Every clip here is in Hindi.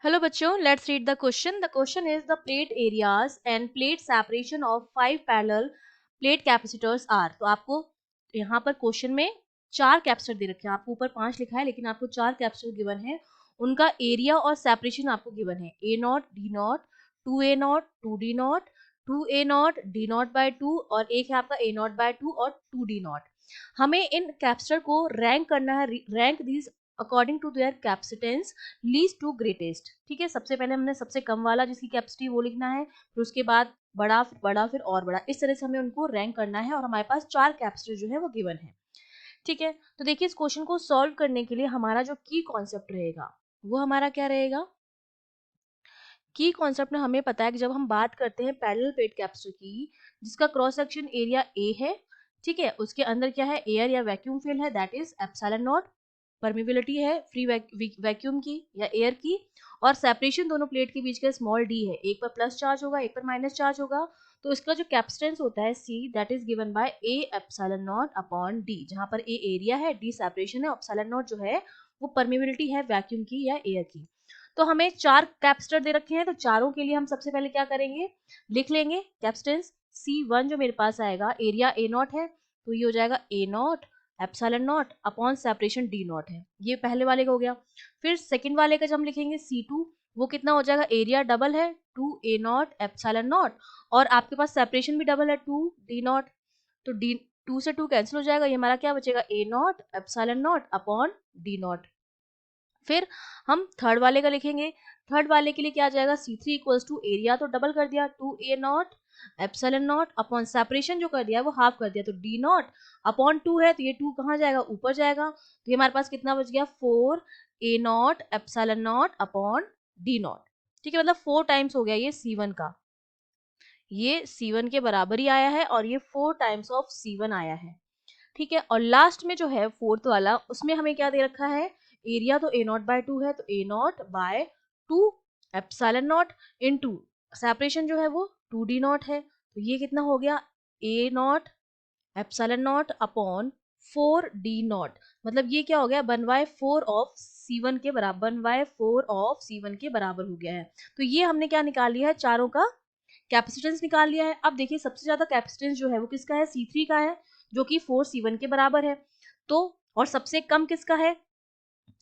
हेलो बच्चों, let's read the question. The question is the plate areas and plate separation of 5 parallel plate capacitors are. तो आपको यहाँ पर क्वेश्चन में 4 कैपेसिटर दे रखे हैं. आपको ऊपर 5 लिखा है लेकिन आपको 4 कैपेसिटर गिवन है. उनका एरिया और सेपरेशन आपको गिवन है. A naught, D naught, 2a0, 2d0, 2a0, d0 by 2 और एक है आपका a0 बाय 2 और 2d0. हमें इन कैपेसिटर को रैंक करना है. Rank these according to their capacitance least to greatest. ठीक है, सबसे पहले हमने सबसे कम वाला जिसकी कैपेसिटी वो लिखना है, फिर उसके बाद बड़ा, फिर बड़ा, फिर और बड़ा. इस तरह से हमें उनको रैंक करना है और हमारे पास 4 कैपेसिटर जो है वो गिवन है. ठीक है, तो देखिए इस क्वेश्चन को सॉल्व करने के लिए हमारा जो की कॉन्सेप्ट रहेगा वो हमारा क्या रहेगा. की कॉन्सेप्ट में हमें पता है कि जब हम बात करते हैं पैरेलल प्लेट कैपेसिटर की जिसका क्रॉस सेक्शन एरिया ए है, ठीक है, उसके अंदर क्या है, एयर या वैक्यूम फिल है, that is epsilon not. Permeability है फ्री वैक्यूम की या एयर की, और सेपरेशन दोनों प्लेट के बीच का स्मॉल डी है. एक पर प्लस चार्ज होगा, एक पर माइनस चार्ज होगा. तो इसका जो कैपेसिटेंस होता है C, that is given by A epsilon naught upon D, जहां पर ए एरिया है, डी सेपरेशन है, एप्सिलॉन नॉट जो है वो परमिबिलिटी है वैक्यूम की या एयर की. तो हमें 4 कैपेसिटर दे रखे हैं, तो चारों के लिए हम सबसे पहले क्या करेंगे, लिख लेंगे कैपेसिटेंस. C1 जो मेरे पास आएगा, एरिया ए नॉट है तो ये हो जाएगा A naught epsilon naught upon separation D naught है. ये पहले वाले का हो गया. फिर सेकंड वाले का जब हम लिखेंगे C2, वो कितना हो जाएगा, एरिया डबल है 2 a नॉट एप्सिलॉन नॉट और आपके पास सेपरेशन भी डबल है 2 d नॉट. तो डी 2 से 2 कैंसिल हो जाएगा, ये हमारा क्या बचेगा, A naught epsilon naught upon D naught. फिर हम थर्ड वाले का लिखेंगे. थर्ड वाले के लिए क्या आ जाएगा, C3 इक्वल्स टू एरिया तो डबल कर दिया 2a not epsilon naught upon separation जो कर दिया है वो हाफ कर दिया तो d नॉट अपॉन 2 है तो ये 2 कहाँ जाएगा, ऊपर जाएगा. तो ये हमारे पास कितना बच गया, 4a not epsilon naught upon d not. ठीक है, मतलब 4 टाइम्स हो गया ये C1 का, ये C1 के बराबर ही आया है और ये 4 टाइम्स ऑफ C1 आया है. ठीक है, और लास्ट में जो है फोर्थ वाला, उसमें हमें क्या दे रखा है, एरिया तो ए नॉट बाय 2 है तो A naught by 2 epsilon naught into separation जो है वो 2d नॉट है. तो ये कितना हो गया, A naught epsilon naught upon 4d naught. मतलब ये क्या हो गया, 1/4 ऑफ C1 के बराबर, 1/4 ऑफ C1 के बराबर हो गया है. तो ये हमने क्या निकाल लिया है, चारों का कैपेसिटेंस निकाल लिया है. अब देखिए सबसे ज्यादा कैपेसिटेंस जो है वो किसका है, C3 का है जो कि 4C1 के बराबर है. तो और सबसे कम किसका है,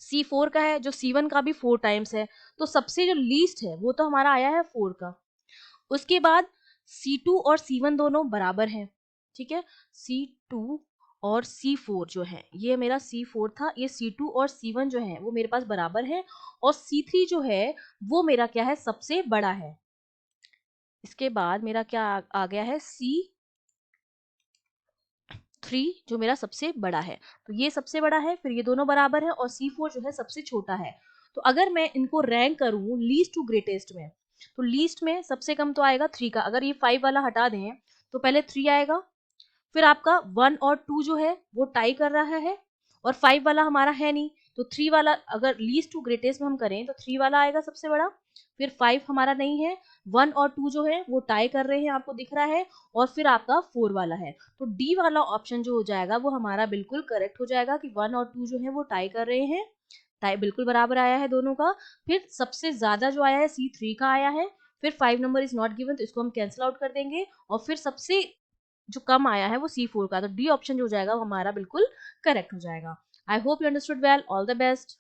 C4 का है जो C1 का भी 4 टाइम्स है. तो सबसे जो लीस्ट है वो तो हमारा आया है 4 का. उसके बाद C2 और C1 दोनों बराबर हैं. ठीक है, C2 और C4 जो है, ये मेरा C4 था, ये C2 और C1 जो है वो मेरे पास बराबर है, और C3 जो है वो मेरा क्या है, सबसे बड़ा है. इसके बाद मेरा क्या आ गया है, C3 जो मेरा सबसे बड़ा है. तो ये सबसे बड़ा है, फिर ये दोनों बराबर है, और C4 जो है सबसे छोटा है. तो अगर मैं इनको रैंक करूं लीस्ट टू ग्रेटेस्ट में, तो लीस्ट में सबसे कम तो आएगा 3 का. अगर ये 5 वाला हटा दें तो पहले 3 आएगा, फिर आपका 1 और 2 जो है वो टाई कर रहा है, और 5 वाला हमारा है नहीं. तो 3 वाला अगर लीस्ट टू ग्रेटेस्ट में हम करें तो 3 वाला आएगा सबसे बड़ा, फिर 5 हमारा नहीं है, 1 और 2 जो है वो टाई कर रहे हैं, आपको दिख रहा है, और फिर आपका 4 वाला है. तो डी वाला ऑप्शन जो हो जाएगा वो हमारा बिल्कुल करेक्ट हो जाएगा कि 1 और 2 जो है वो टाई कर रहे हैं, टाई बिल्कुल बराबर आया है दोनों का. फिर सबसे ज्यादा जो आया है C3 का आया है, फिर 5 नंबर इज नॉट गिवन तो इसको हम कैंसिल आउट कर देंगे, और फिर सबसे जो कम आया है वो C4 का. तो डी ऑप्शन जो हो जाएगा वो हमारा बिल्कुल करेक्ट हो जाएगा. I hope you understood well. All the best.